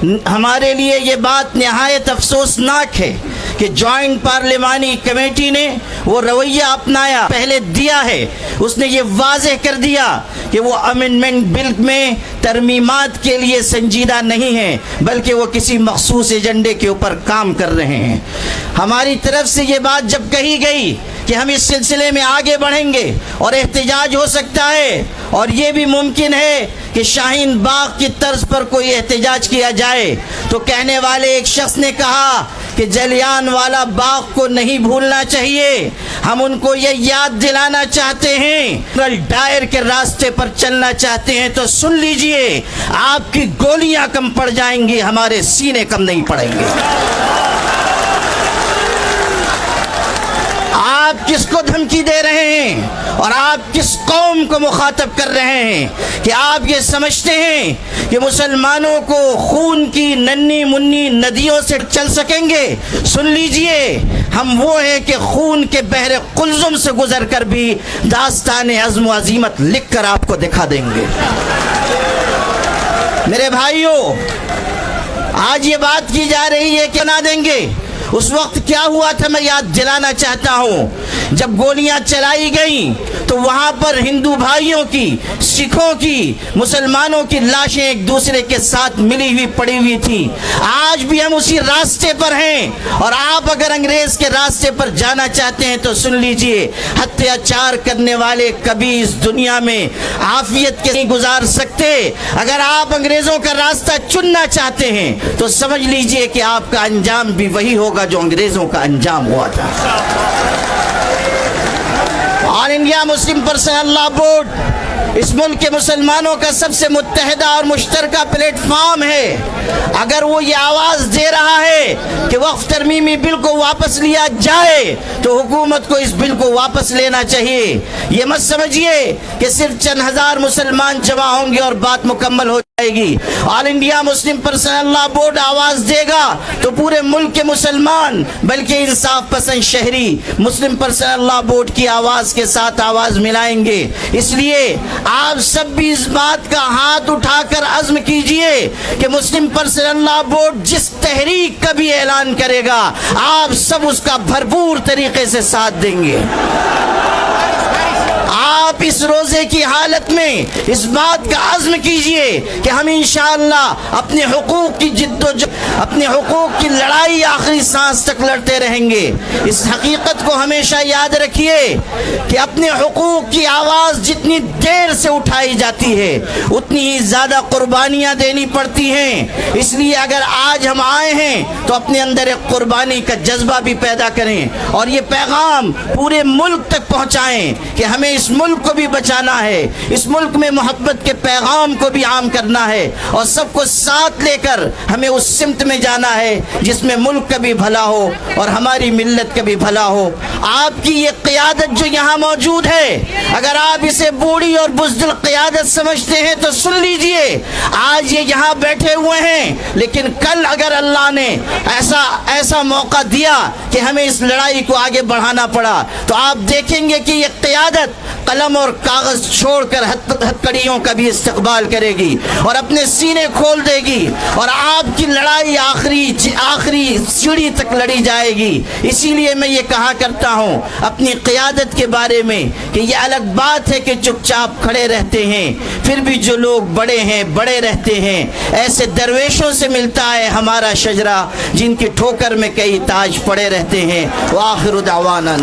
ہمارے لیے یہ بات نہایت افسوسناک ہے کہ جوائنٹ پارلیمانی کمیٹی نے وہ رویہ اپنایا پہلے دیا ہے. اس نے یہ واضح کر دیا کہ وہ امینڈمنٹ بل میں ترمیمات کے لیے سنجیدہ نہیں ہیں بلکہ وہ کسی مخصوص ایجنڈے کے اوپر کام کر رہے ہیں. ہماری طرف سے یہ بات جب کہی گئی کہ ہم اس سلسلے میں آگے بڑھیں گے اور احتجاج ہو سکتا ہے اور یہ بھی ممکن ہے کہ شاہین باغ کی طرز پر کوئی احتجاج کیا جائے، تو کہنے والے ایک شخص نے کہا کہ جلیان والا باغ کو نہیں بھولنا چاہیے، ہم ان کو یہ یاد دلانا چاہتے ہیں، ڈائر کے راستے پر چلنا چاہتے ہیں تو سن لیجئے، آپ کی گولیاں کم پڑ جائیں گی، ہمارے سینے کم نہیں پڑیں گے. آپ کس کو دھمکی دے رہے ہیں اور آپ کس قوم کو مخاطب کر رہے ہیں کہ آپ یہ سمجھتے ہیں کہ مسلمانوں کو خون کی ننھی منی ندیوں سے چل سکیں گے؟ سن لیجئے، ہم وہ ہیں کہ خون کے بحر قلزم سے گزر کر بھی داستان عزم و عزیمت لکھ کر آپ کو دکھا دیں گے. میرے بھائیوں، آج یہ بات کی جا رہی ہے کہ نہ دیں گے. اس وقت کیا ہوا تھا میں یاد دلانا چاہتا ہوں. جب گولیاں چلائی گئیں تو وہاں پر ہندو بھائیوں کی، سکھوں کی، مسلمانوں کی لاشیں ایک دوسرے کے ساتھ ملی ہوئی پڑی ہوئی تھی. آج بھی ہم اسی راستے پر ہیں اور آپ اگر انگریز کے راستے پر جانا چاہتے ہیں تو سن لیجئے، اتیاچار کرنے والے کبھی اس دنیا میں عافیت کے نہیں گزار سکتے. اگر آپ انگریزوں کا راستہ چننا چاہتے ہیں تو سمجھ لیجئے کہ آپ کا انجام بھی وہی ہوگا جو انگریزوں کا انجام ہوا تھا. آل انڈیا مسلم پرسنل لا بورڈ اس ملک کے مسلمانوں کا سب سے متحدہ اور مشترکہ پلیٹ فارم ہے. اگر وہ یہ آواز دے رہا ہے کہ وقف ترمیمی بل کو واپس لیا جائے تو حکومت کو اس بل کو واپس لینا چاہیے. یہ مت سمجھیے کہ صرف چند ہزار مسلمان جمع ہوں گے اور بات مکمل ہو جائے گی. آل انڈیا مسلم پرسنل لا بورڈ آواز دے گا تو پورے ملک کے مسلمان بلکہ انصاف پسند شہری مسلم پرسنل لا بورڈ کی آواز کے ساتھ آواز ملائیں گے. اس لیے آپ سب بھی اس بات کا ہاتھ اٹھا کر عزم کیجئے کہ مسلم پرسنل لا بورڈ جس تحریک کا بھی اعلان کرے گا آپ سب اس کا بھرپور طریقے سے ساتھ دیں گے. آپ اس روزے کی حالت میں اس بات کا عزم کیجئے کہ ہم انشاءاللہ اپنے حقوق کی اپنے حقوق کی لڑائی آخری سانس تک لڑتے رہیں گے. اس حقیقت کو ہمیشہ یاد رکھیے کہ اپنے حقوق کی آواز جتنی دیر سے اٹھائی جاتی ہے اتنی ہی زیادہ قربانیاں دینی پڑتی ہیں. اس لیے اگر آج ہم آئے ہیں تو اپنے اندر ایک قربانی کا جذبہ بھی پیدا کریں اور یہ پیغام پورے ملک تک پہنچائیں کہ ہمیں اس ملک کو بھی بچانا ہے، اس ملک میں محبت کے پیغام کو بھی عام کرنا ہے اور سب کو ساتھ لے کر ہمیں اس سمت میں جانا ہے جس میں ملک کا بھی بھلا ہو اور ہماری ملت کا بھی بھلا ہو. آپ کی یہ قیادت جو یہاں موجود ہے، اگر آپ اسے بوڑھی اور بزدل قیادت سمجھتے ہیں تو سن لیجئے، آج یہ یہاں بیٹھے ہوئے ہیں لیکن کل اگر اللہ نے ایسا موقع دیا کہ ہمیں اس لڑائی کو آگے بڑھانا پڑا تو آپ دیکھیں گے کہ یہ قیادت قلم اور کاغذ چھوڑ کر ہتھکڑیوں کا بھی استقبال کرے گی اور اپنے سینے کھول دے گی اور آپ کی لڑائی آخری سیڑھی تک لڑی جائے گی. اسی لیے میں یہ کہا کرتا ہوں اپنی قیادت کے بارے میں کہ یہ الگ بات ہے کہ چپ چاپ کھڑے رہتے ہیں، پھر بھی جو لوگ بڑے ہیں بڑے رہتے ہیں. ایسے درویشوں سے ملتا ہے ہمارا شجرہ جن کی ٹھوکر میں کئی تاج پڑے رہتے ہیں. وآخر دعوانا